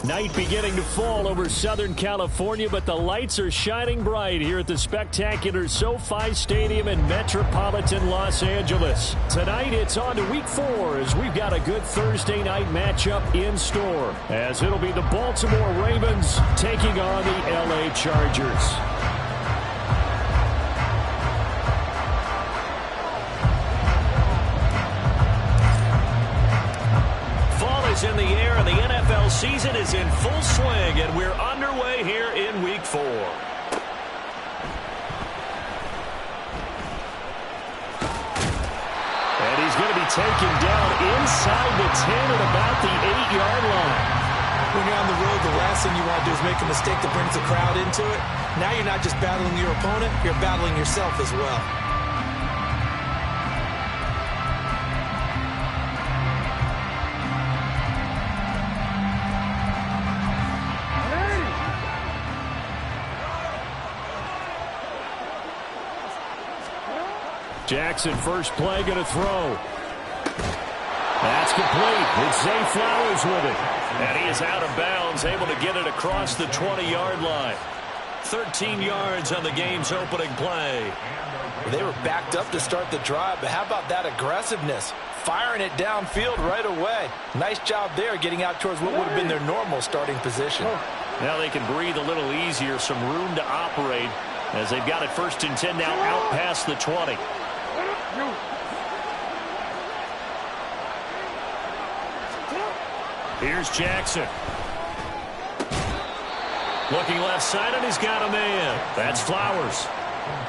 Night beginning to fall over Southern California, but the lights are shining bright here at the spectacular SoFi Stadium in metropolitan Los Angeles. Tonight, it's on to Week 4 as we've got a good Thursday night matchup in store, as it'll be the Baltimore Ravens taking on the LA Chargers. In the air, and the NFL season is in full swing, and we're underway here in Week 4. And he's going to be taken down inside the 10 at about the 8-yard line. When you're on the road, the last thing you want to do is make a mistake that brings the crowd into it. Now you're not just battling your opponent, you're battling yourself as well. Jackson, first play, going to throw. That's complete. It's Zay Flowers with it. And he is out of bounds, able to get it across the 20-yard line. 13 yards on the game's opening play. They were backed up to start the drive, but how about that aggressiveness? Firing it downfield right away. Nice job there getting out towards what would have been their normal starting position. Now they can breathe a little easier, some room to operate as they've got it 1st and 10 now out past the 20. Here's Jackson. Looking left side, and he's got a man. That's Flowers.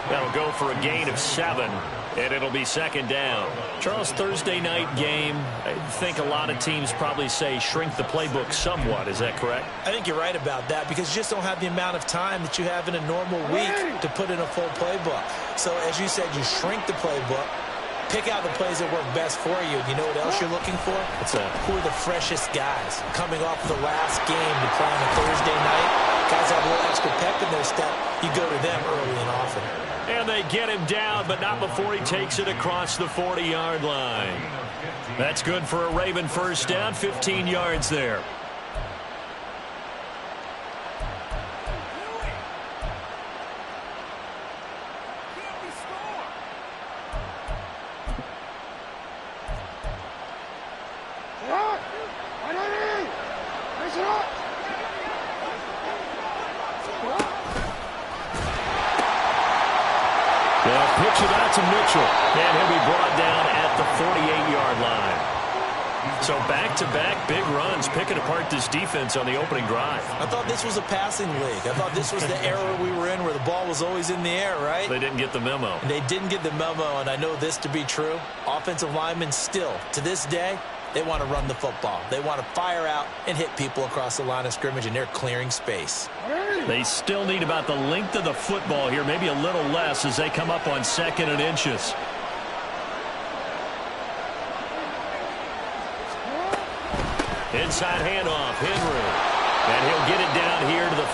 That'll go for a gain of 7, and it'll be 2nd down. Charles, Thursday night game, I think a lot of teams probably say shrink the playbook somewhat. Is that correct? I think you're right about that because you just don't have the amount of time that you have in a normal week to put in a full playbook. So, as you said, you shrink the playbook, pick out the plays that work best for you. You know what else you're looking for? What's that? Who are the freshest guys coming off the last game to play on a Thursday night? Guys have a little extra pep in their step. You go to them early and often. And they get him down, but not before he takes it across the 40-yard line. That's good for a Raven first down, 15 yards there. They'll pitch it out to Mitchell. And he'll be brought down at the 48-yard line. So back-to-back big runs, picking apart this defense on the opening drive. I thought this was a passing league. I thought this was the era we were in where the ball was always in the air, right? They didn't get the memo. They didn't get the memo, and I know this to be true. Offensive linemen still, to this day, they want to run the football. They want to fire out and hit people across the line of scrimmage, and they're clearing space. They still need about the length of the football here, maybe a little less as they come up on 2nd and inches. Inside handoff, Henry. And he'll get it down here to the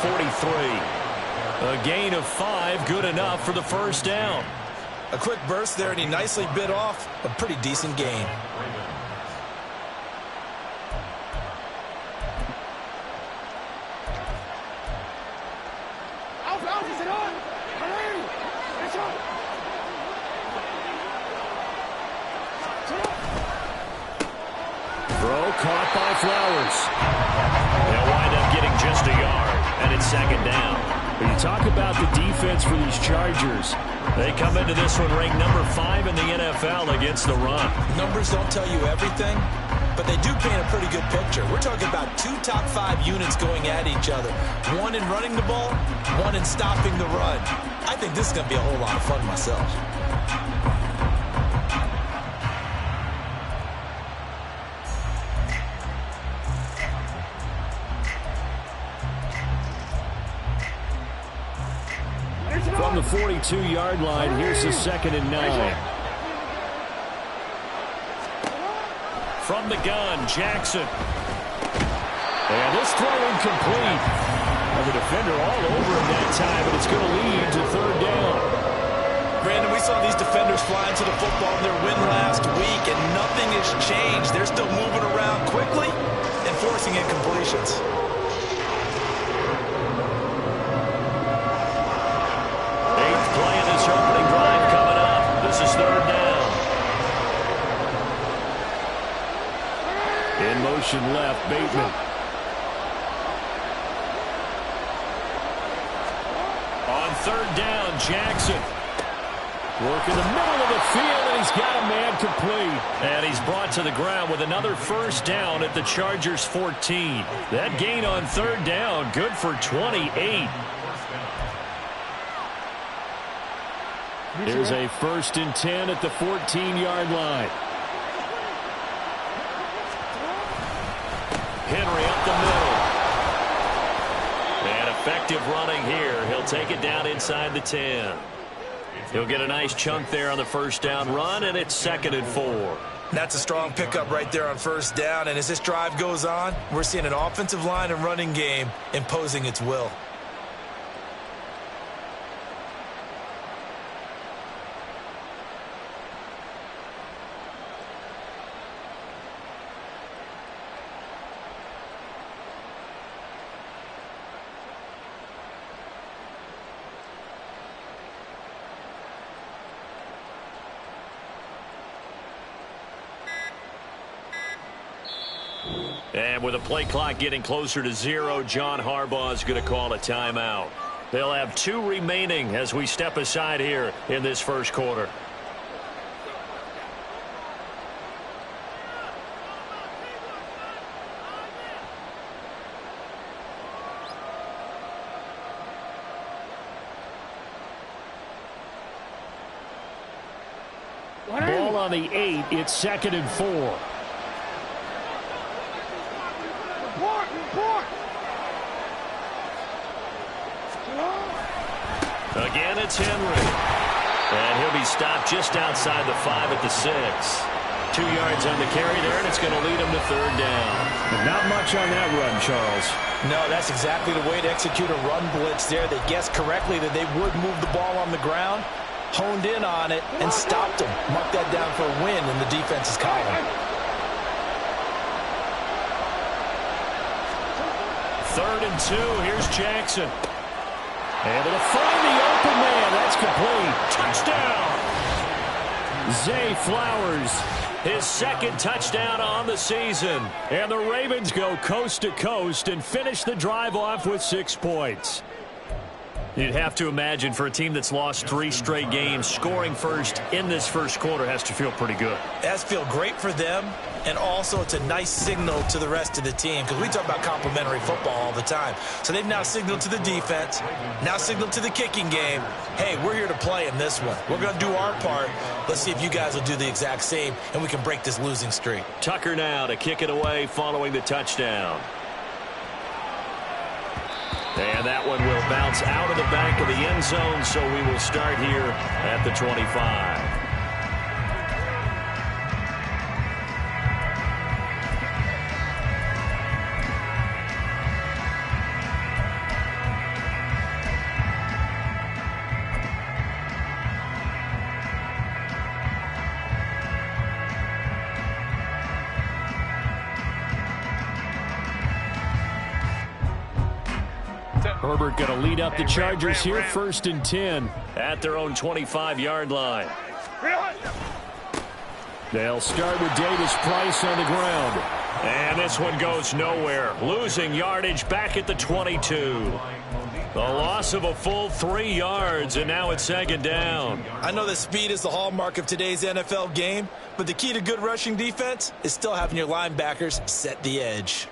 43. A gain of 5, good enough for the first down. A quick burst there, and he nicely bit off a pretty decent gain. Throw caught by Flowers. They'll wind up getting just a yard, and it's 2nd down. When you talk about the defense for these Chargers, they come into this one ranked number 5 in the NFL against the run. Numbers don't tell you everything, but they do paint a pretty good picture. We're talking about 2 top 5 units going at each other. One in running the ball, one in stopping the run. I think this is going to be a whole lot of fun myself. from the 42-yard line, here's the 2nd and 9. From the gun, Jackson. And this throw incomplete. And the defender all over him that time, and it's going to lead to 3rd down. Brandon, we saw these defenders flying to the football in their win last week, and nothing has changed. They're still moving around quickly and forcing incompletions. possession left. Bateman. On third down, Jackson. Work in the middle of the field, and he's got a man complete. And he's brought to the ground with another first down at the Chargers 14. That gain on third down, good for 28. Here's a 1st and 10 at the 14-yard line. Henry up the middle. And effective running here. He'll take it down inside the 10. He'll get a nice chunk there on the first down run, and it's 2nd and 4. That's a strong pickup right there on first down, and as this drive goes on, we're seeing an offensive line and running game imposing its will. And with the play clock getting closer to 0, John Harbaugh is going to call a timeout. They'll have 2 remaining as we step aside here in this first quarter. Ball on the 8. It's 2nd and 4. Again, it's Henry. And he'll be stopped just outside the 5 at the 6. 2 yards on the carry there, and it's going to lead him to third down. Not much on that run, Charles. No, that's exactly the way to execute a run blitz there. They guessed correctly that they would move the ball on the ground, honed in on it, and stopped him. Mark that down for a win in the defense's column. 3rd and 2. Here's Jackson. Able to find the open man. That's complete. Touchdown. Zay Flowers. His 2nd touchdown on the season. And the Ravens go coast to coast and finish the drive off with 6 points. You'd have to imagine for a team that's lost 3 straight games, scoring first in this first quarter has to feel pretty good. It has to feel great for them, and also it's a nice signal to the rest of the team, because we talk about complimentary football all the time. So they've now signaled to the defense, now signaled to the kicking game, hey, we're here to play in this one. We're going to do our part. Let's see if you guys will do the exact same, and we can break this losing streak. Tucker now to kick it away following the touchdown. And that one will bounce out of the back of the end zone, so we will start here at the 25. Herbert going to lead up the Chargers here, 1st and 10. At their own 25-yard line. They'll start with Davis Price on the ground. And this one goes nowhere. Losing yardage back at the 22. The loss of a full 3 yards, and now it's 2nd down. I know that speed is the hallmark of today's NFL game, but the key to good rushing defense is still having your linebackers set the edge.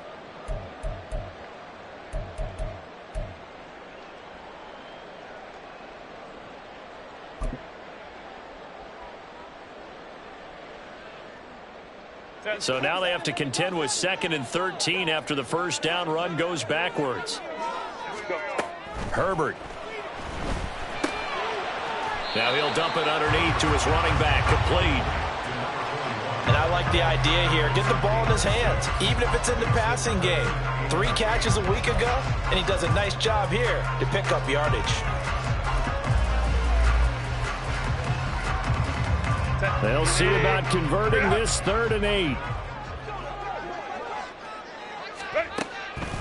So now they have to contend with 2nd and 13 after the first down run goes backwards. Herbert. Now he'll dump it underneath to his running back, complete. And I like the idea here. Get the ball in his hands, even if it's in the passing game. 3 catches a week ago, and he does a nice job here to pick up yardage. They'll see about converting this 3rd and 8.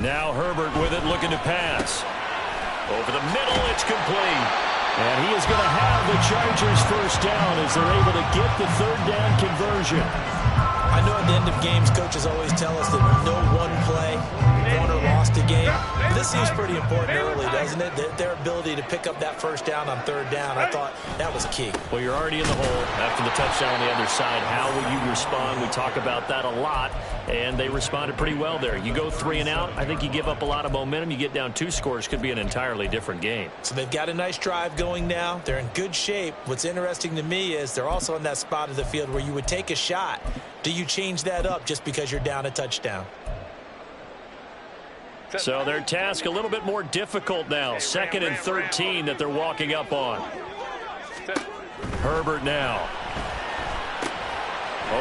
Now Herbert with it, looking to pass. Over the middle, it's complete. And he is going to have the Chargers first down as they're able to get the 3rd down conversion. I know at the end of games, coaches always tell us that no one play won or lost a game. But this seems pretty important early, doesn't it? Their ability to pick up that first down on third down, I thought that was key. Well, you're already in the hole after the touchdown on the other side. How will you respond? We talk about that a lot, and they responded pretty well there. You go 3 and out, I think you give up a lot of momentum. You get down 2 scores, could be an entirely different game. So they've got a nice drive going now. They're in good shape. What's interesting to me is they're also in that spot of the field where you would take a shot. Do you change that up just because you're down a touchdown? So their task a little bit more difficult now. 2nd and 13 that they're walking up on. Herbert now.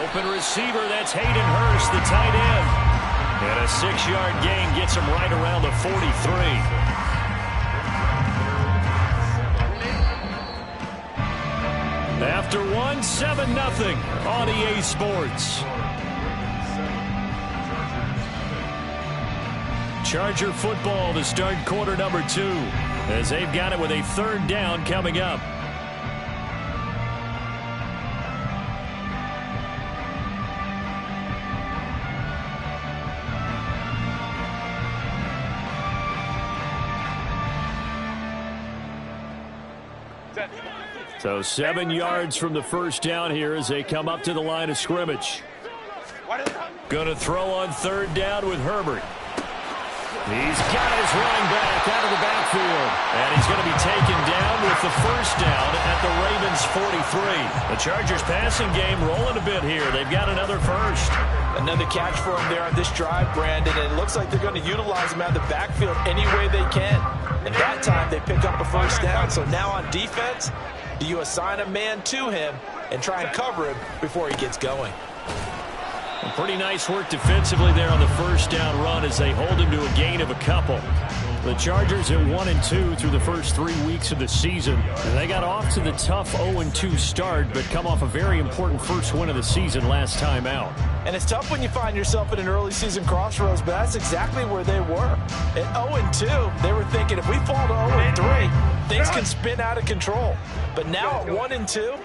Open receiver, that's Hayden Hurst, the tight end. And a 6-yard gain gets him right around the 43. After 1, 7-0 on EA Sports. Charger football to start quarter number 2 as they've got it with a 3rd down coming up. So 7 yards from the first down here as they come up to the line of scrimmage. Going to throw on 3rd down with Herbert. He's got his running back out of the backfield. And he's going to be taken down with the first down at the Ravens 43. The Chargers passing game rolling a bit here. They've got another first. Another catch for him there on this drive, Brandon. And it looks like they're going to utilize him out of the backfield any way they can. And that time they pick up a first down. So now on defense, do you assign a man to him and try and cover him before he gets going? Pretty nice work defensively there on the first down run as they hold him to a gain of a couple. The Chargers at 1-2 through the first 3 weeks of the season. And they got off to the tough 0-2 start, but come off a very important first win of the season last time out. And it's tough when you find yourself at an early season crossroads, but that's exactly where they were. At 0-2, they were thinking if we fall to 0-3, things can spin out of control. But now at 1-2,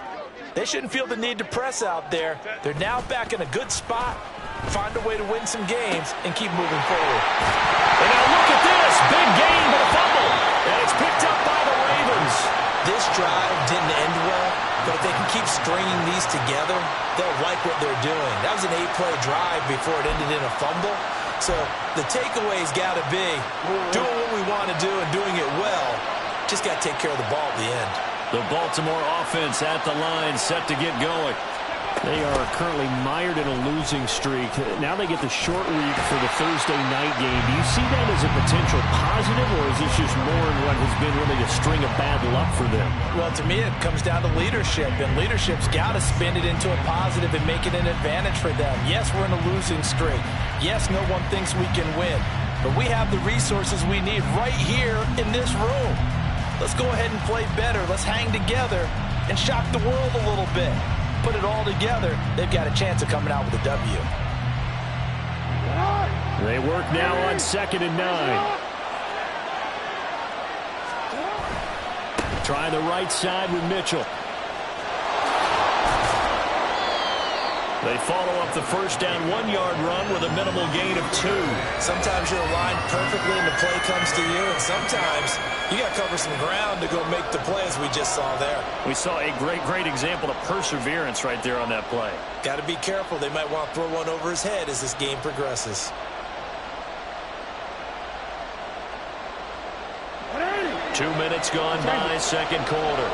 they shouldn't feel the need to press out there. They're now back in a good spot, find a way to win some games, and keep moving forward. And now look at this. Big gain, but a fumble. And it's picked up by the Ravens. This drive didn't end well, but if they can keep stringing these together, they'll like what they're doing. That was an 8-play drive before it ended in a fumble. So the takeaway's got to be doing what we want to do and doing it well. Just got to take care of the ball at the end. The Baltimore offense at the line, set to get going. They are currently mired in a losing streak. Now they get the short week for the Thursday night game. Do you see that as a potential positive, or is this just more in what has been really a string of bad luck for them? Well, to me, it comes down to leadership, and leadership's got to spin it into a positive and make it an advantage for them. Yes, we're in a losing streak. Yes, no one thinks we can win, but we have the resources we need right here in this room. Let's go ahead and play better. Let's hang together and shock the world a little bit. Put it all together, they've got a chance of coming out with a W. They work now on 2nd and 9. Try the right side with Mitchell. They follow up the first down 1-yard run with a minimal gain of 2. Sometimes you're aligned perfectly and the play comes to you, and sometimes you got to cover some ground to go make the play, as we just saw there. We saw a great example of perseverance right there on that play. Got to be careful. They might want to throw one over his head as this game progresses. 2 minutes gone by, second quarter.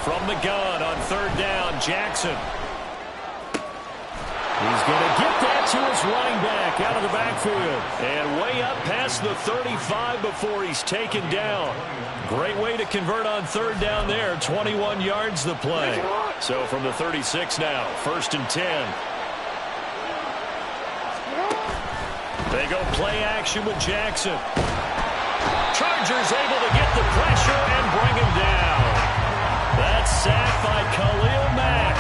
From the gun on 3rd down, Jackson. He's going to get that to his running back out of the backfield. And way up past the 35 before he's taken down. Great way to convert on 3rd down there. 21 yards the play. So from the 36 now, 1st and 10. They go play action with Jackson. Chargers able to get the pressure and bring him down. That's sacked by Khalil Mack.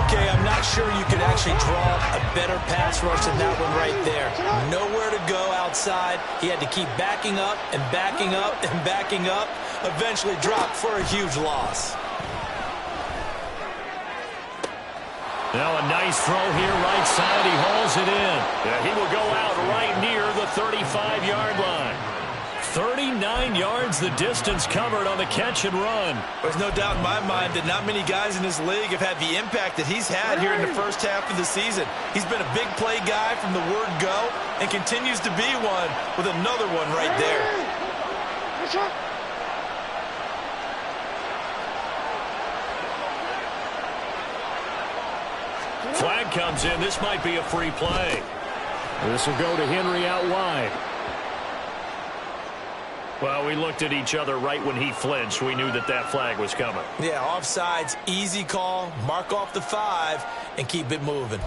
Okay, I'm not sure you could actually draw a better pass rush than that one right there. Nowhere to go outside. He had to keep backing up and backing up and backing up. Eventually dropped for a huge loss. Now a nice throw here, right side. He hauls it in. Yeah, he will go out right near the 35-yard line. 39 yards the distance covered on the catch and run. There's no doubt in my mind that not many guys in this league have had the impact that he's had here in the first half of the season. He's been a big play guy from the word go and continues to be one with another one right there. Flag comes in. This might be a free play. This will go to Henry out wide. Well, we looked at each other right when he flinched. We knew that that flag was coming. Yeah, offsides, easy call. Mark off the 5 and keep it moving.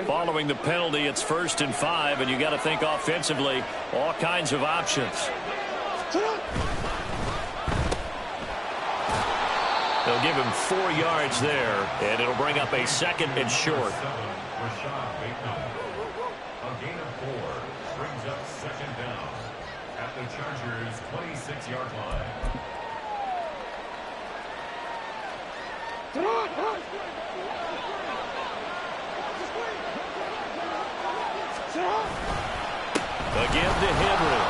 Following the penalty, it's 1st and 5, and you got to think offensively, all kinds of options. They'll give him 4 yards there, and it'll bring up a 2nd and short. The Chargers' 26-yard line. Again to Henry.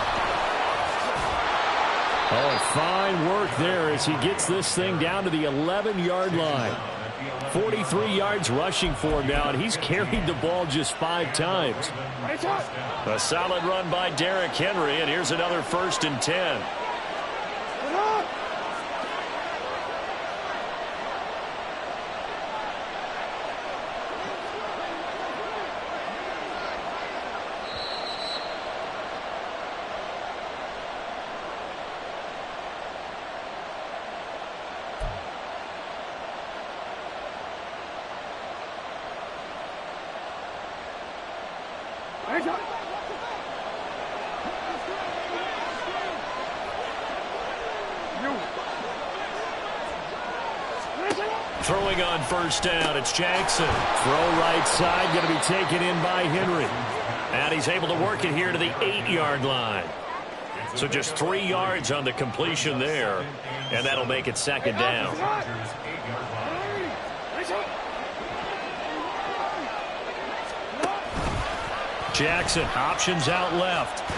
Oh, fine work there as he gets this thing down to the 11-yard line. 43 yards rushing for him now, and he's carried the ball just 5 times. A solid run by Derrick Henry, and here's another 1st and 10. Throwing on 1st down, it's Jackson. Throw right side, going to be taken in by Henry. And he's able to work it here to the 8-yard line. So just 3 yards on the completion there, and that'll make it 2nd down. Jackson, options out left.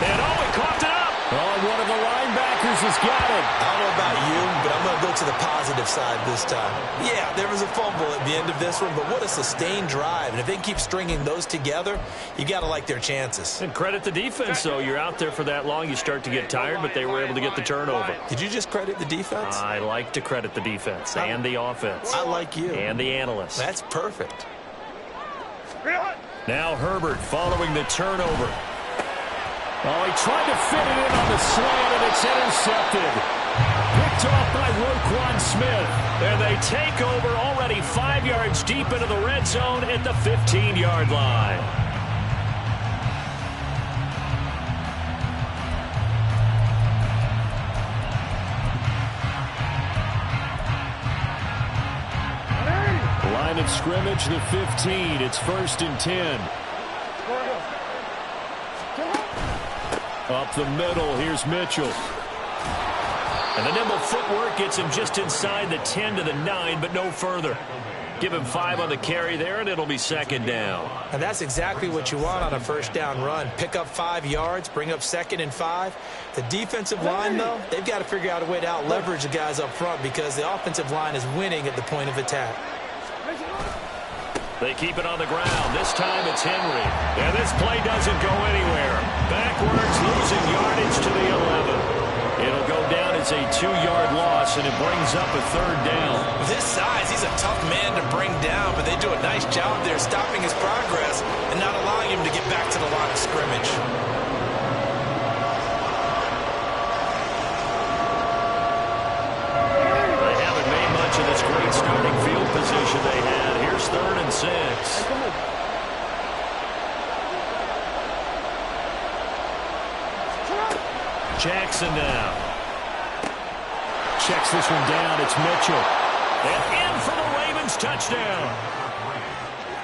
And oh, he coughed it up. Oh, one of the linebackers has got it. I don't know about you, but I'm going to go to the positive side this time. Yeah, there was a fumble at the end of this one, but what a sustained drive. And if they keep stringing those together, you got to like their chances. And credit the defense, though. You're out there for that long, you start to get tired, but they were able to get the turnover. Did you just credit the defense? I like to credit the defense and the offense. I like you. And the analysts. That's perfect. Now Herbert following the turnover. Oh, he tried to fit it in on the slant, and it's intercepted. Picked off by Roquan Smith. And they take over already 5 yards deep into the red zone at the 15-yard line. Line of scrimmage, the 15. It's 1st and 10. Up the middle, here's Mitchell. And the nimble footwork gets him just inside the 10 to the 9, but no further. Give him 5 on the carry there, and it'll be 2nd down. And that's exactly what you want on a 1st down run. Pick up 5 yards, bring up 2nd and 5. The defensive line, though, they've got to figure out a way to out-leverage the guys up front because the offensive line is winning at the point of attack. They keep it on the ground. This time it's Henry. And this play doesn't go anywhere. Backwards, losing yardage to the 11. It'll go down as a 2-yard loss, and it brings up a 3rd down. With his size, he's a tough man to bring down, but they do a nice job there stopping his progress and not allowing him to get back to the line of scrimmage. They haven't made much of this great starting field position they had. Here's 3rd and 6. Jackson now. Checks this one down. It's Mitchell. And in for the Ravens touchdown.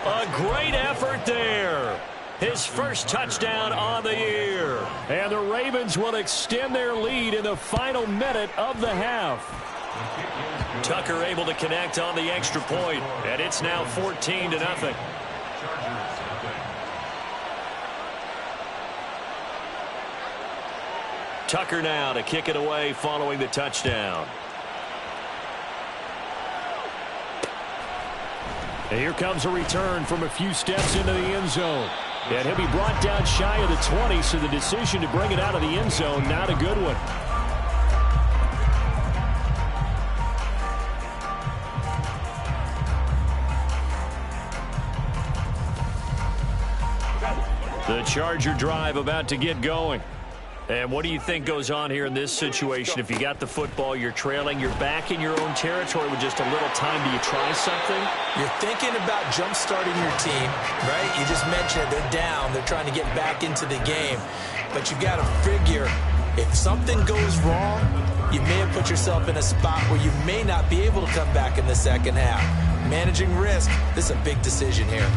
A great effort there. His first touchdown on the year. And the Ravens will extend their lead in the final minute of the half. Tucker able to connect on the extra point, and it's now 14-0. Tucker now to kick it away following the touchdown. And here comes a return from a few steps into the end zone. And he'll be brought down shy of the 20, so the decision to bring it out of the end zone, not a good one. The Charger drive about to get going. And what do you think goes on here in this situation? If you got the football, you're trailing, you're back in your own territory with just a little time. Do you try something? You're thinking about jump-starting your team, right? You just mentioned it. They're down. They're trying to get back into the game. But you've got to figure, if something goes wrong, you may have put yourself in a spot where you may not be able to come back in the second half. Managing risk, this is a big decision here.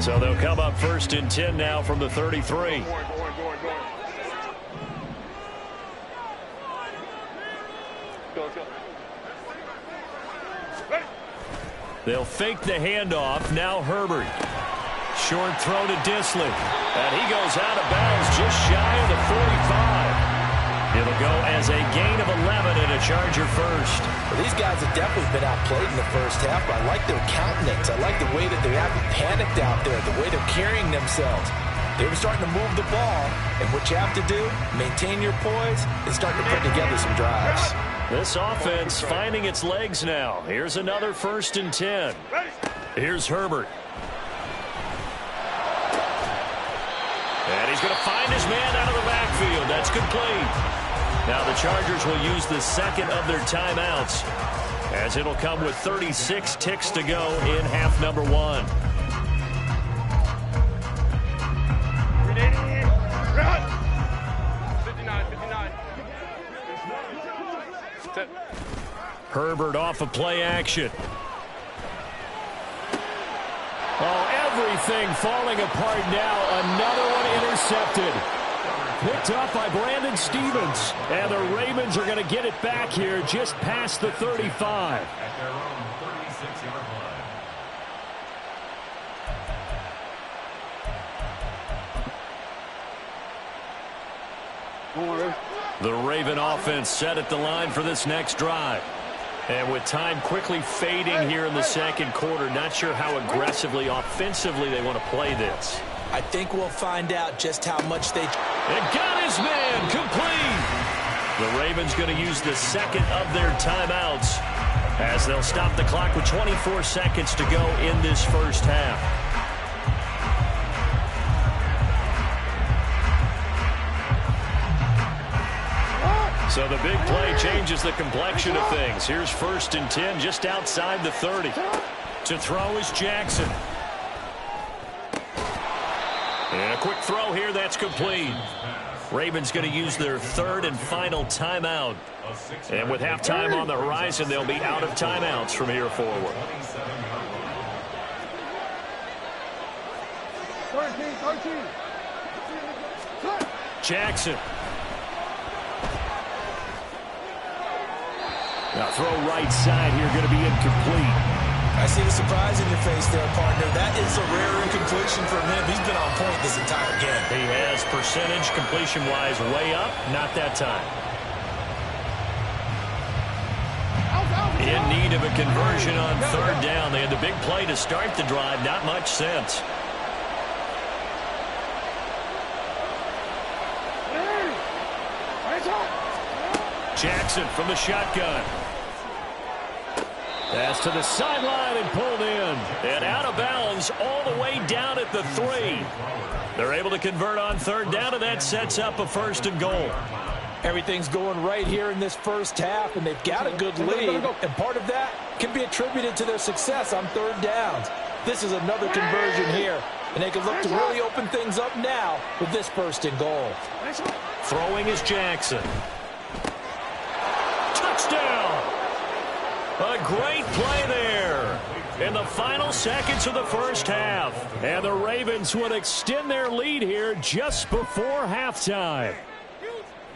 So they'll come up 1st and 10 now from the 33. They'll fake the handoff. Now Herbert. Short throw to Dissly. And he goes out of bounds just shy of the 45. It'll go as a gain of 11 and a Charger first. Well, these guys have definitely been outplayed in the first half, but I like their countenance. I like the way that they haven't panicked out there, the way they're carrying themselves. They were starting to move the ball, and what you have to do, maintain your poise, and start to put together some drives. This offense finding its legs now. Here's another 1st and 10. Here's Herbert. And he's going to find his man out of the backfield. That's complete. Now the Chargers will use the second of their timeouts, as it'll come with 36 ticks to go in half number 1. Herbert off of play action. Oh, everything falling apart now. Another one intercepted. Picked up by Brandon Stephens. And the Ravens are going to get it back here just past the 35. At their own 36-yard line. The Raven offense set at the line for this next drive. And with time quickly fading here in the second quarter, not sure how aggressively, offensively they want to play this. I think we'll find out just how much they... And got his man complete. The Ravens going to use the second of their timeouts as they'll stop the clock with 24 seconds to go in this first half. So the big play changes the complexion of things. Here's 1st and 10 just outside the 30. To throw is Jackson. And a quick throw here, that's complete. Ravens going to use their third and final timeout. And with halftime on the horizon, they'll be out of timeouts from here forward. Jackson. Now throw right side here, going to be incomplete. I see the surprise in your face there, partner. That is a rare incompletion from him. He's been on point this entire game. He has percentage completion-wise way up. Not that time. In need of a conversion on 3rd down. They had the big play to start the drive. Not much sense. Jackson from the shotgun. Pass to the sideline and pulled in. And out of bounds all the way down at the 3. They're able to convert on 3rd down, and that sets up a 1st and goal. Everything's going right here in this first half, and they've got a good lead. And part of that can be attributed to their success on 3rd downs. This is another conversion here, and they can look to really open things up now with this 1st and goal. Throwing is Jackson. Touchdown! A great play there in the final seconds of the first half. And the Ravens would extend their lead here just before halftime.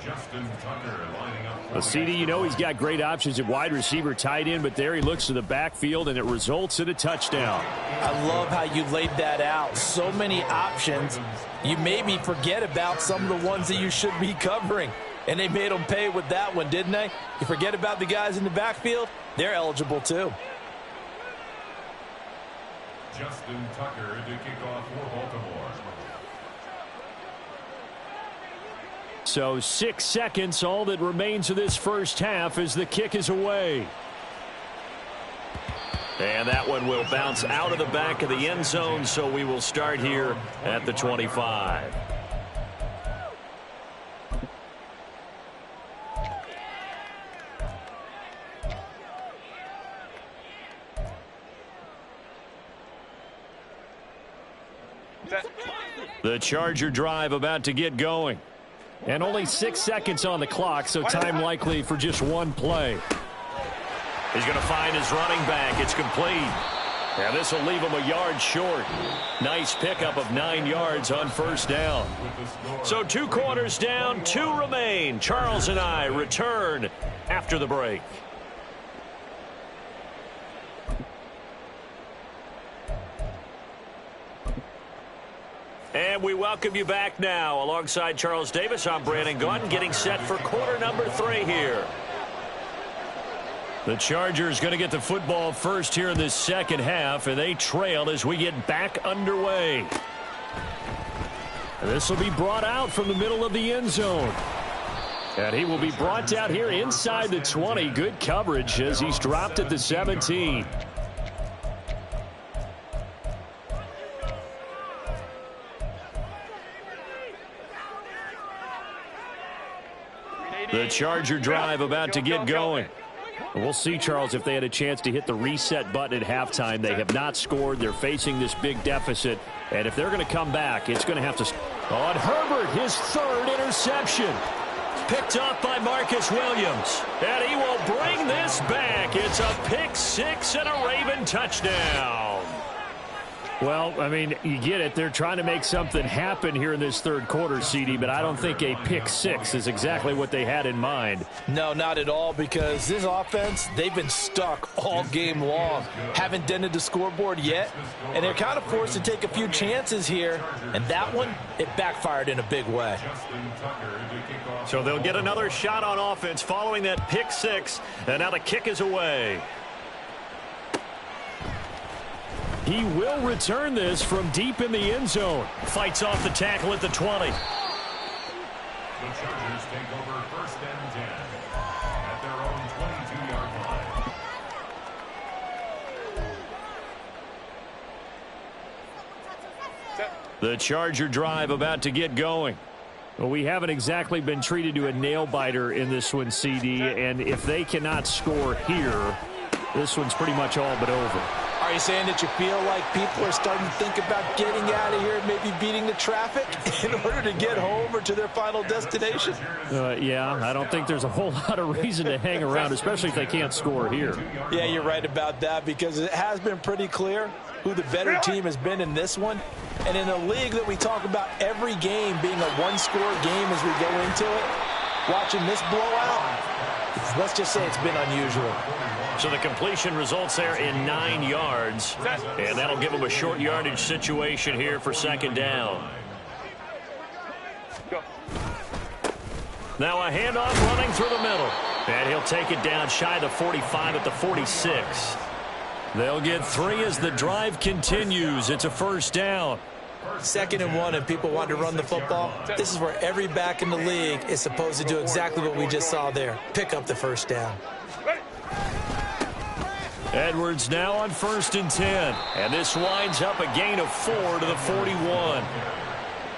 Justin Tucker lining up. A CD, you know he's got great options at wide receiver, tight end, but there he looks to the backfield, and it results in a touchdown. I love how you laid that out. So many options. You maybe forget about some of the ones that you should be covering. And they made them pay with that one, didn't they? You forget about the guys in the backfield, they're eligible too. Justin Tucker to kick off for Baltimore. So 6 seconds, all that remains of this first half as the kick is away. And that one will bounce out of the back of the end zone, so we will start here at the 25. The Charger drive about to get going. And only 6 seconds on the clock, so time likely for just one play. He's going to find his running back. It's complete. And this will leave him a yard short. Nice pickup of 9 yards on first down. So 2 quarters down, 2 remain. Charles and I return after the break. And we welcome you back now. Alongside Charles Davis, I'm Brandon Gaudin, getting set for quarter number 3 here. The Chargers going to get the football first here in this second half, and they trail as we get back underway. And this will be brought out from the middle of the end zone. And he will be brought out here inside the 20. Good coverage as he's dropped at the 17. The Charger drive about to get going. We'll see, Charles, if they had a chance to hit the reset button at halftime. They have not scored. They're facing this big deficit. And if they're going to come back, it's going to have to... On Herbert, his 3rd interception. Picked up by Marcus Williams. And he will bring this back. It's a pick 6 and a Raven touchdown. Well, I mean, you get it. They're trying to make something happen here in this third quarter, CD, but I don't think a pick 6 is exactly what they had in mind. No, not at all, because this offense, they've been stuck all game long. Haven't dented the scoreboard yet, and they're kind of forced to take a few chances here, and that one, it backfired in a big way. So they'll get another shot on offense following that pick 6, and now the kick is away. He will return this from deep in the end zone. Fights off the tackle at the 20. The Chargers take over 1st and 10 at their own 22-yard line. The Charger drive about to get going. Well, we haven't exactly been treated to a nail-biter in this one, CD, and if they cannot score here, this one's pretty much all but over. Are you saying that you feel like people are starting to think about getting out of here and maybe beating the traffic in order to get home or to their final destination? Yeah, I don't think there's a whole lot of reason to hang around, especially if they can't score here. Yeah, you're right about that, because it has been pretty clear who the better team has been in this one. And in a league that we talk about every game being a one-score game as we go into it, watching this blowout, let's just say it's been unusual. So the completion results there in 9 yards, and that'll give them a short yardage situation here for 2nd down. Now a handoff running through the middle, and he'll take it down shy the 45 at the 46. They'll get 3 as the drive continues. It's a 1st down. 2nd and 1, and people want to run the football. This is where every back in the league is supposed to do exactly what we just saw there. Pick up the 1st down. Edwards now on 1st and 10. And this winds up a gain of 4 to the 41.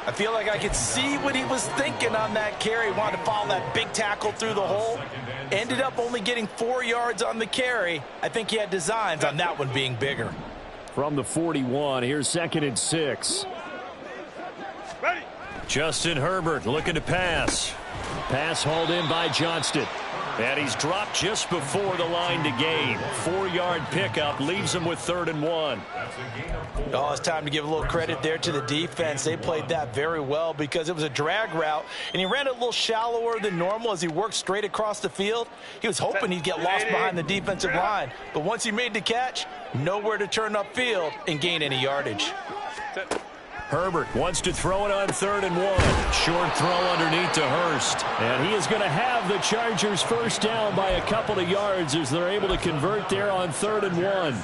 I feel like I could see what he was thinking on that carry. Wanted to follow that big tackle through the hole. Ended up only getting 4 yards on the carry. I think he had designs on that one being bigger. From the 41, here's 2nd and 6. Justin Herbert looking to pass. Pass hauled in by Johnston. And he's dropped just before the line to gain. 4-yard pickup leaves him with 3rd and 1. Oh, it's time to give a little credit there to the defense. They played that very well because it was a drag route, and he ran it a little shallower than normal as he worked straight across the field. He was hoping he'd get lost behind the defensive line, but once he made the catch, nowhere to turn upfield and gain any yardage. Herbert wants to throw it on 3rd and 1. Short throw underneath to Hurst. And he is going to have the Chargers first down by a couple of yards as they're able to convert there on 3rd and 1.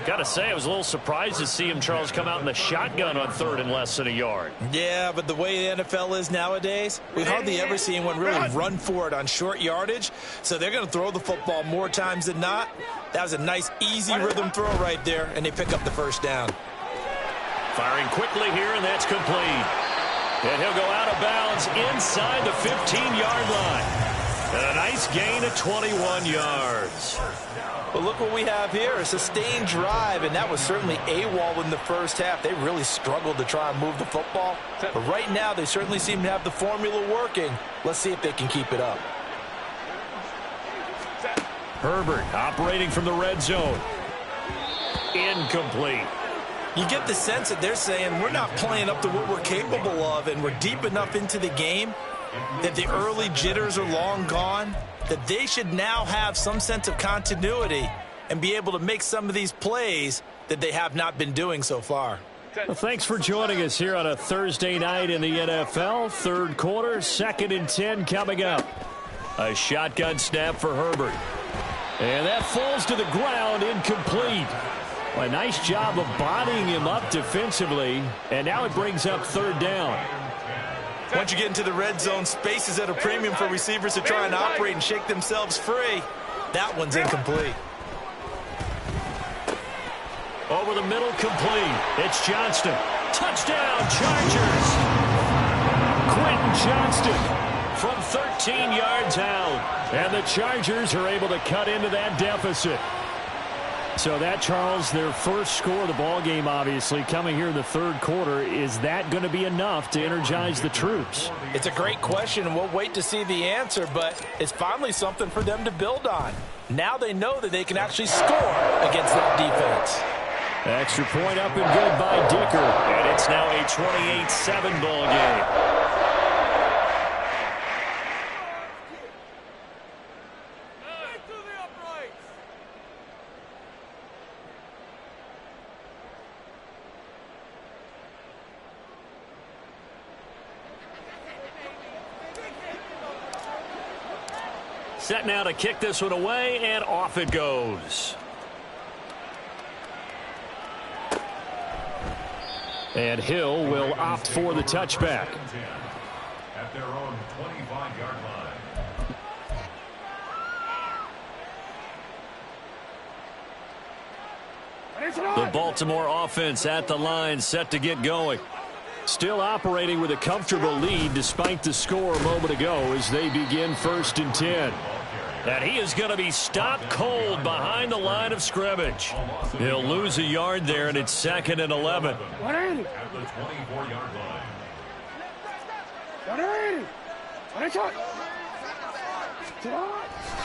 Got to say, I was a little surprised to see him, Charles, come out in the shotgun on 3rd and less than a yard. Yeah, but the way the NFL is nowadays, we hardly ever see anyone really run for it on short yardage. So they're going to throw the football more times than not. That was a nice, easy rhythm throw right there, and they pick up the first down. Firing quickly here, and that's complete. And he'll go out of bounds inside the 15-yard line. And a nice gain of 21 yards. But look what we have here, a sustained drive, and that was certainly AWOL in the first half. They really struggled to try and move the football. But right now, they certainly seem to have the formula working. Let's see if they can keep it up. Herbert operating from the red zone. Incomplete. You get the sense that they're saying we're not playing up to what we're capable of, and we're deep enough into the game that the early jitters are long gone, that they should now have some sense of continuity and be able to make some of these plays that they have not been doing so far. Well, thanks for joining us here on a Thursday night in the NFL. 3rd quarter, 2nd and 10 coming up. A shotgun snap for Herbert. And that falls to the ground, incomplete. A nice job of bodying him up defensively, and now it brings up 3rd down. Once you get into the red zone, space is at a premium for receivers to try and operate and shake themselves free. That one's incomplete. Over the middle, complete. It's Johnston. Touchdown, Chargers. Quentin Johnston from 13 yards out. And the Chargers are able to cut into that deficit. So that, Charles, their first score of the ball game, obviously, coming here in the 3rd quarter. Is that going to be enough to energize the troops? It's a great question, and we'll wait to see the answer, but it's finally something for them to build on. Now they know that they can actually score against that defense. Extra point up and good by Dicker. And it's now a 28-7 ball game. Set now to kick this one away, and off it goes. And Hill will opt for the touchback. At their own 25-yard line. The Baltimore offense at the line, set to get going. Still operating with a comfortable lead despite the score a moment ago as they begin 1st and 10. And he is going to be stopped cold behind the line of scrimmage. He'll lose a yard there, and it's 2nd and 11. At the 24-yard line.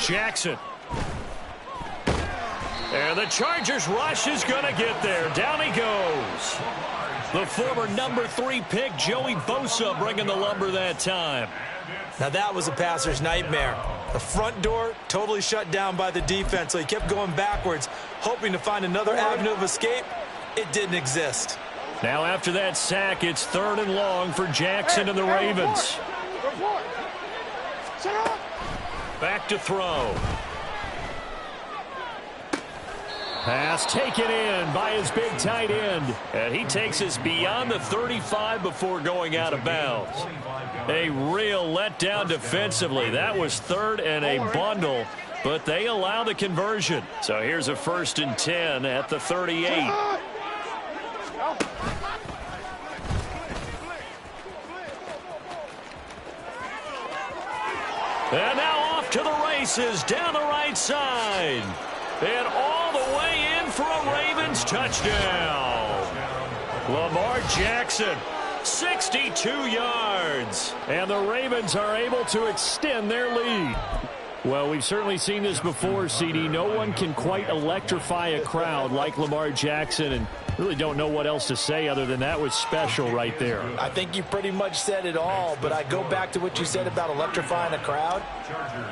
Jackson. And the Chargers rush is going to get there. Down he goes. The former number 3 pick, Joey Bosa, bringing the lumber that time. Now that was a passer's nightmare. The front door totally shut down by the defense, so he kept going backwards, hoping to find another avenue of escape. It didn't exist. Now after that sack, it's 3rd and long for Jackson and the Ravens. Back to throw. Pass taken in by his big tight end. And he takes us beyond the 35 before going out of bounds. A real letdown defensively. That was 3rd and a bundle, but they allow the conversion. So here's a 1st and 10 at the 38. And now off to the races down the right side. And all the way in for a Ravens touchdown. Lamar Jackson, 62 yards. And the Ravens are able to extend their lead. Well, we've certainly seen this before, CD. No one can quite electrify a crowd like Lamar Jackson, and really don't know what else to say other than that was special right there. I think you pretty much said it all, but I go back to what you said about electrifying a crowd.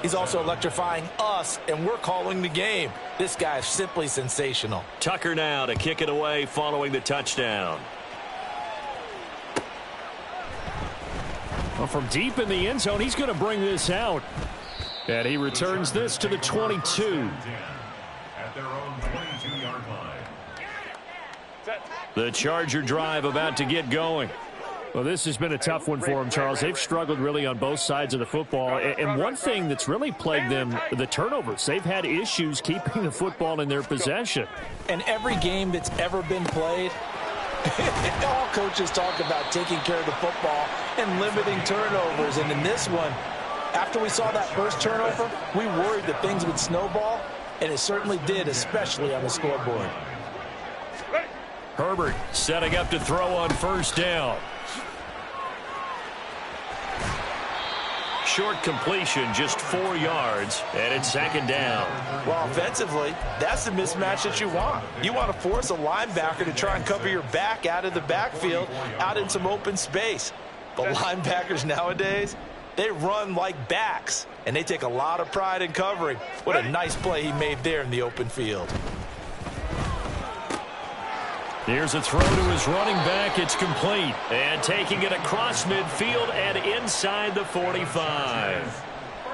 He's also electrifying us, and we're calling the game. This guy is simply sensational. Tucker now to kick it away following the touchdown. Well, from deep in the end zone, he's going to bring this out. And he returns this to the 22. At their own 22-yard line. The Charger drive about to get going. Well, this has been a tough one for them, Charles. They've struggled really on both sides of the football. And one thing that's really plagued them, the turnovers. They've had issues keeping the football in their possession. And every game that's ever been played, all coaches talk about taking care of the football and limiting turnovers. And in this one, after we saw that first turnover, we worried that things would snowball, and it certainly did, especially on the scoreboard. Herbert setting up to throw on first down. Short completion, just 4 yards, and it's second down. Well, offensively, that's the mismatch that you want. You want to force a linebacker to try and cover your back out of the backfield, out in some open space. The linebackers nowadays, they run like backs, and they take a lot of pride in covering. What a nice play he made there in the open field. Here's a throw to his running back. It's complete. And taking it across midfield and inside the 45.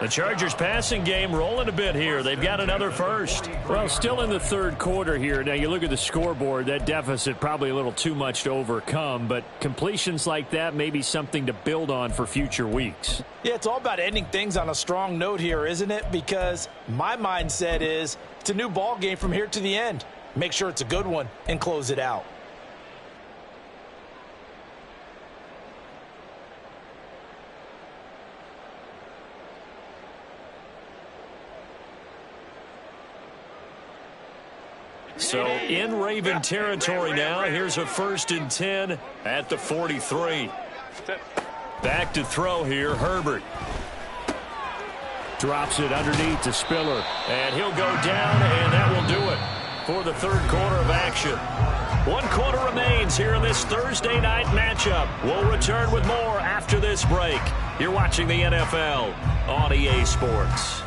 The Chargers passing game rolling a bit here. They've got another first. Well, still in the third quarter here. Now, you look at the scoreboard, that deficit probably a little too much to overcome, but completions like that may be something to build on for future weeks. Yeah, it's all about ending things on a strong note here, isn't it? Because my mindset is it's a new ball game from here to the end. Make sure it's a good one and close it out. So in Raven territory now. Here's a 1st and 10 at the 43. Back to throw here, Herbert. Drops it underneath to Spiller. And he'll go down, and that will do it for the third quarter of action. 1 quarter remains here in this Thursday night matchup. We'll return with more after this break. You're watching the NFL on EA Sports.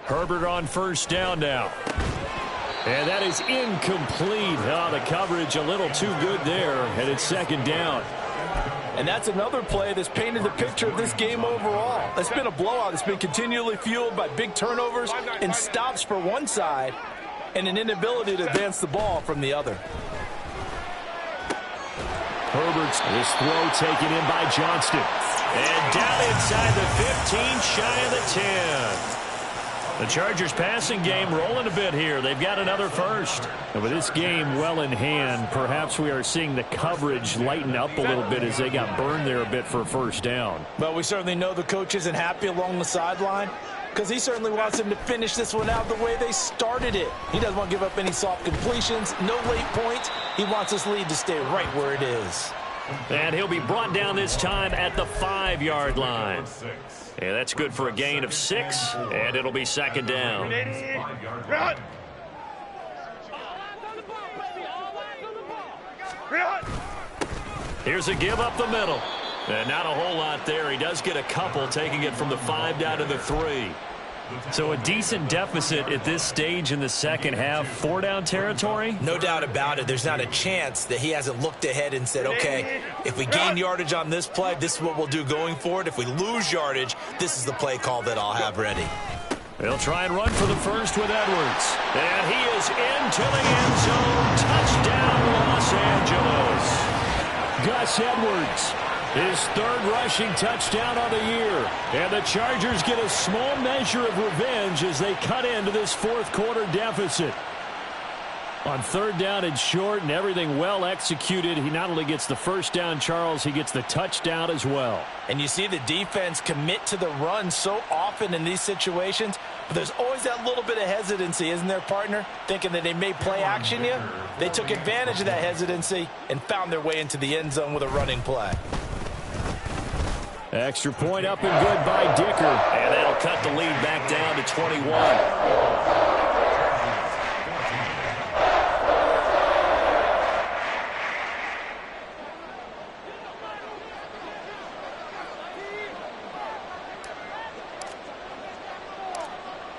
Herbert on first down now. And that is incomplete. Oh, the coverage a little too good there, and it's second down. And that's another play that's painted the picture of this game overall. It's been a blowout. It's been continually fueled by big turnovers and stops for one side and an inability to advance the ball from the other. Herbert's this throw taken in by Johnston. And down inside the 15, shy of the 10. The Chargers passing game rolling a bit here. They've got another first. And with this game well in hand, perhaps we are seeing the coverage lighten up a little bit as they got burned there a bit for a first down. But we certainly know the coach isn't happy along the sideline because he certainly wants them to finish this one out the way they started it. He doesn't want to give up any soft completions, no late points. He wants this lead to stay right where it is. And he'll be brought down this time at the 5-yard line. Yeah, that's good for a gain of 6, and it'll be second down. Here's a give up the middle. And not a whole lot there. He does get a couple, taking it from the 5 down to the 3. So a decent deficit at this stage in the second half. 4-down territory? No doubt about it. There's not a chance that he hasn't looked ahead and said, okay, if we gain yardage on this play, this is what we'll do going forward. If we lose yardage, this is the play call that I'll have ready. They'll try and run for the first with Edwards. And he is into the end zone. Touchdown, Los Angeles. Gus Edwards, his 3rd rushing touchdown of the year. And the Chargers get a small measure of revenge as they cut into this 4th quarter deficit. On third down and short and everything well executed, he not only gets the first down, Charles, he gets the touchdown as well. And you see the defense commit to the run so often in these situations, but there's always that little bit of hesitancy, isn't there, partner? Thinking that they may play action you. They took advantage of that hesitancy and found their way into the end zone with a running play. Extra point up and good by Dicker. And that'll cut the lead back down to 21.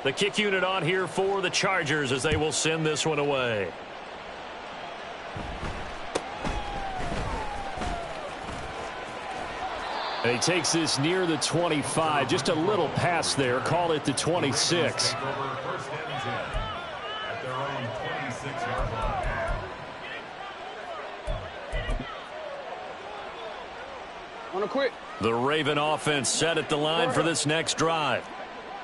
The kick unit on here for the Chargers as they will send this one away. And he takes this near the 25. Just a little pass there. Call it the 26. First and 10 at their own 26-yard line. Wanna quit? The Raven offense set at the line for this next drive.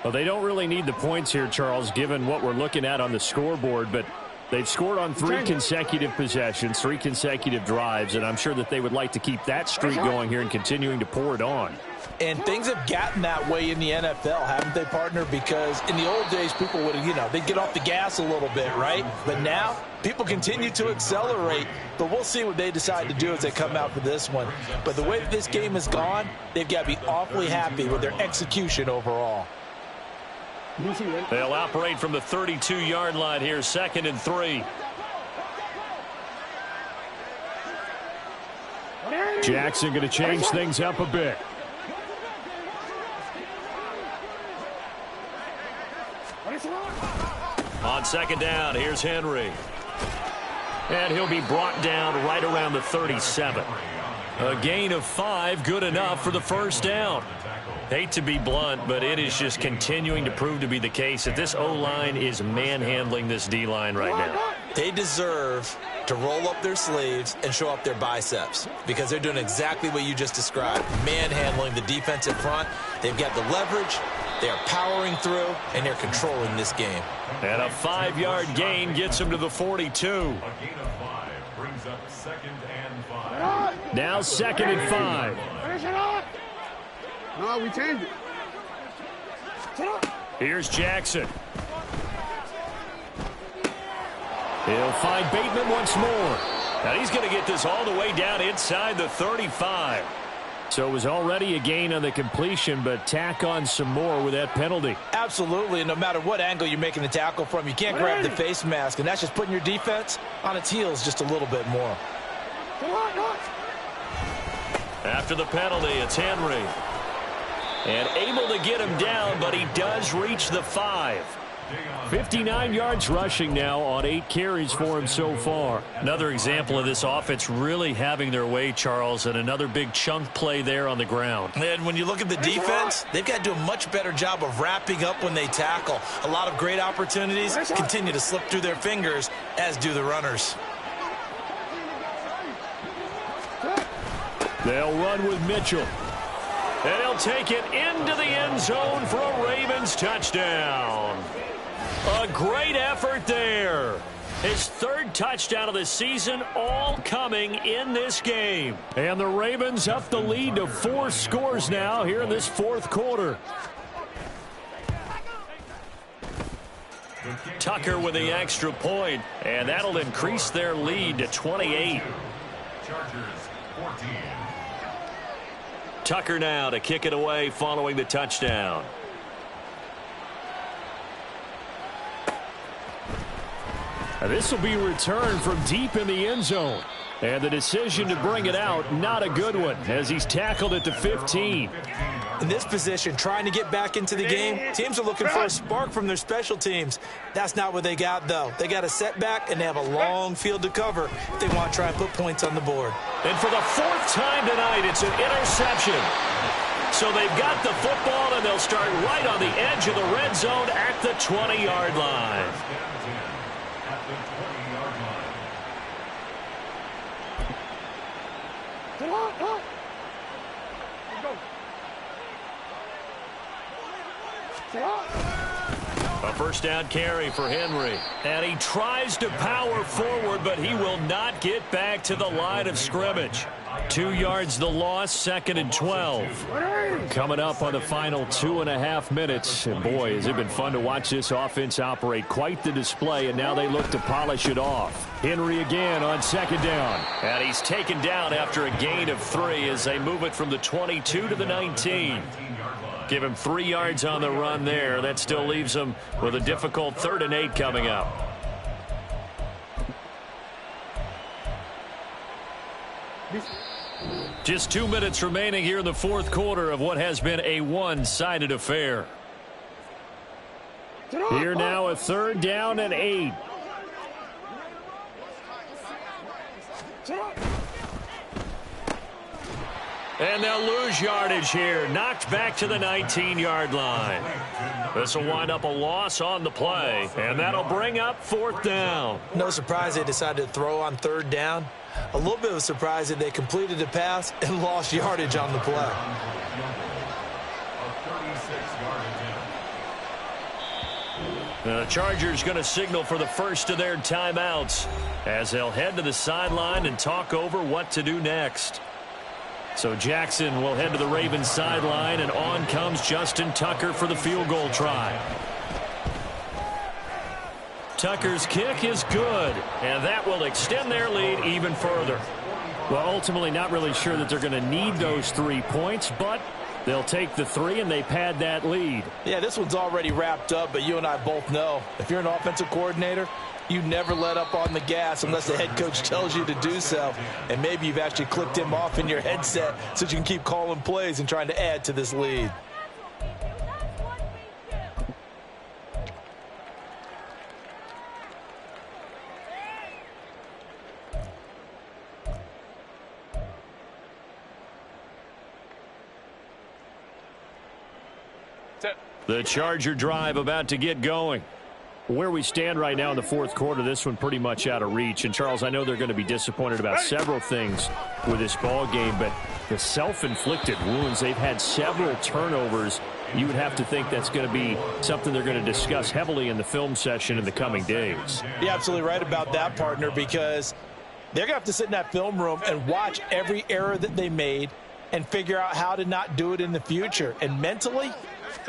Well, they don't really need the points here, Charles, given what we're looking at on the scoreboard, but they've scored on 3 consecutive possessions, 3 consecutive drives, and I'm sure that they would like to keep that streak going here and continuing to pour it on. And things have gotten that way in the NFL, haven't they, partner? Because in the old days, people would, they'd get off the gas a little bit, right? But now, people continue to accelerate, but we'll see what they decide to do as they come out for this one. But the way that this game has gone, they've got to be awfully happy with their execution overall. They'll operate from the 32-yard line here, 2nd and 3. Jackson going to change things up a bit. On 2nd down, here's Henry. And he'll be brought down right around the 37. A gain of 5, good enough for the first down. Hate to be blunt, but it is just continuing to prove to be the case that this O-line is manhandling this D-line right now. They deserve to roll up their sleeves and show up their biceps because they're doing exactly what you just described, manhandling the defensive front. They've got the leverage, they're powering through, and they're controlling this game. And a 5-yard gain gets him to the 42. A gain of 5 brings up 2nd and 5. Now 2nd and 5. Finish it up! No, we changed it. Here's Jackson. He'll find Bateman once more. Now he's going to get this all the way down inside the 35. So it was already a gain on the completion, but tack on some more with that penalty. Absolutely, and no matter what angle you're making the tackle from, you can't grab the face mask, and that's just putting your defense on its heels just a little bit more. After the penalty, it's Henry. And able to get him down, but he does reach the 5. 59 yards rushing now on 8 carries for him so far. Another example of this offense really having their way, Charles, and another big chunk play there on the ground. And when you look at the defense, they've got to do a much better job of wrapping up when they tackle. A lot of great opportunities continue to slip through their fingers, as do the runners. They'll run with Mitchell. And he'll take it into the end zone for a Ravens touchdown. A great effort there. His 3rd touchdown of the season, all coming in this game. And the Ravens up the lead to 4 scores now here in this 4th quarter. Tucker with the extra point, and that'll increase their lead to 28. Chargers 14. Tucker now to kick it away following the touchdown. This will be returned from deep in the end zone. And the decision to bring it out, not a good one, as he's tackled at the 15. In this position, trying to get back into the game, teams are looking for a spark from their special teams. That's not what they got, though. They got a setback, and they have a long field to cover if they want to try and put points on the board. And for the 4th time tonight, it's an interception. So they've got the football, and they'll start right on the edge of the red zone at the 20-yard line. At the 20-yard line. A first down carry for Henry. And he tries to power forward, but he will not get back to the line of scrimmage. 2 yards the loss, 2nd and 12. Coming up on the final 2.5 minutes. And boy, has it been fun to watch this offense operate. Quite the display, and now they look to polish it off. Henry again on 2nd down. And he's taken down after a gain of 3 as they move it from the 22 to the 19. Give him 3 yards on the run there. That still leaves him with a difficult 3rd and 8 coming up. Just 2 minutes remaining here in the 4th quarter of what has been a one-sided affair. Here now a 3rd down and 8. And they'll lose yardage here. Knocked back to the 19-yard line. This will wind up a loss on the play. And that'll bring up 4th down. No surprise they decided to throw on 3rd down. A little bit of a surprise that they completed the pass and lost yardage on the play. The Chargers going to signal for the first of their timeouts as they'll head to the sideline and talk over what to do next. So Jackson will head to the Ravens sideline, and on comes Justin Tucker for the field goal try. Tucker's kick is good, and that will extend their lead even further. Well, ultimately not really sure that they're going to need those 3 points, but they'll take the 3 and they pad that lead. Yeah, this one's already wrapped up, but you and I both know if you're an offensive coordinator, you never let up on the gas unless the head coach tells you to do so. And maybe you've actually clicked him off in your headset so you can keep calling plays and trying to add to this lead. The Charger drive about to get going. Where we stand right now in the 4th quarter, this one pretty much out of reach. And, Charles, I know they're going to be disappointed about several things with this ball game, but the self-inflicted wounds, they've had several turnovers. You would have to think that's going to be something they're going to discuss heavily in the film session in the coming days. You're absolutely right about that, partner, because they're going to have to sit in that film room and watch every error that they made and figure out how to not do it in the future. And mentally,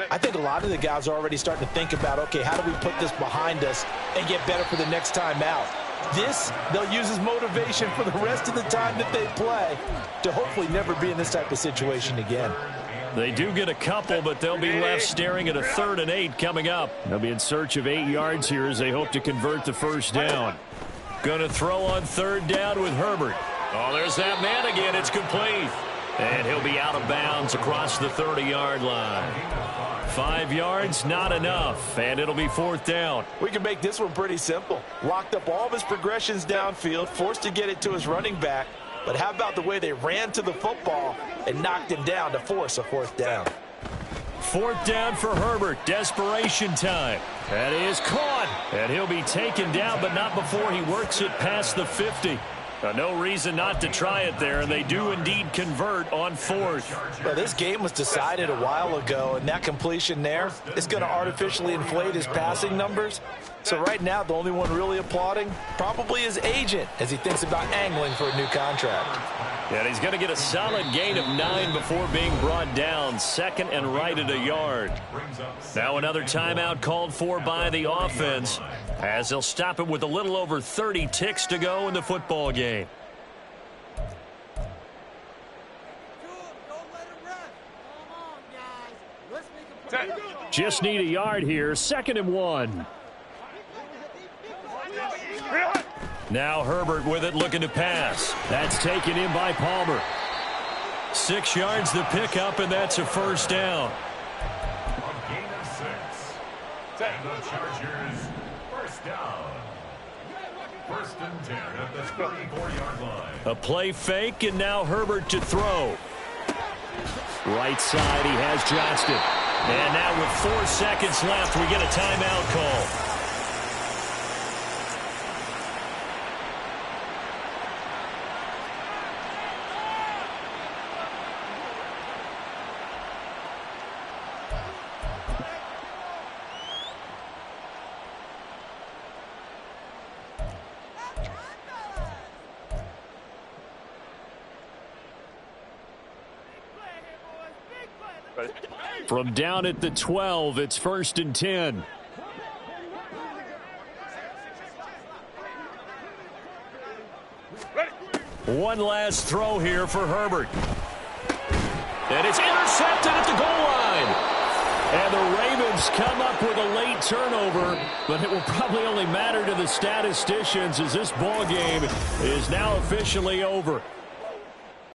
I think a lot of the guys are already starting to think about, okay, how do we put this behind us and get better for the next time out? This, they'll use as motivation for the rest of the time that they play to hopefully never be in this type of situation again. They do get a couple, but they'll be left staring at a 3rd and 8 coming up. They'll be in search of 8 yards here as they hope to convert the first down. Going to throw on 3rd down with Herbert. Oh, there's that man again. It's complete. And he'll be out of bounds across the 30-yard line. 5 yards, not enough, and it'll be 4th down. We can make this one pretty simple. Locked up all of his progressions downfield, forced to get it to his running back. But how about the way they ran to the football and knocked him down to force a 4th down? 4th down for Herbert. Desperation time. That is caught. And he'll be taken down, but not before he works it past the 50. No reason not to try it there, and they do indeed convert on 4th. Well, this game was decided a while ago, and that completion there is going to artificially inflate his passing numbers. So right now, the only one really applauding probably his agent as he thinks about angling for a new contract. And he's going to get a solid gain of 9 before being brought down. 2nd and right at a yard. Now another timeout called for by the offense as they'll stop it with a little over 30 ticks to go in the football game. Just need a yard here. 2nd and 1. Now Herbert with it, looking to pass. That's taken in by Palmer. 6 yards the pickup, and that's a first down. A gain of 6. And the Chargers, first down. 1st and 10 at the 34-yard line. A play fake, and now Herbert to throw. Right side, he has Johnston. And now with 4 seconds left, we get a timeout call. From down at the 12, it's 1st and 10. One last throw here for Herbert. And it's intercepted at the goal line. And the Ravens come up with a late turnover, but it will probably only matter to the statisticians as this ball game is now officially over.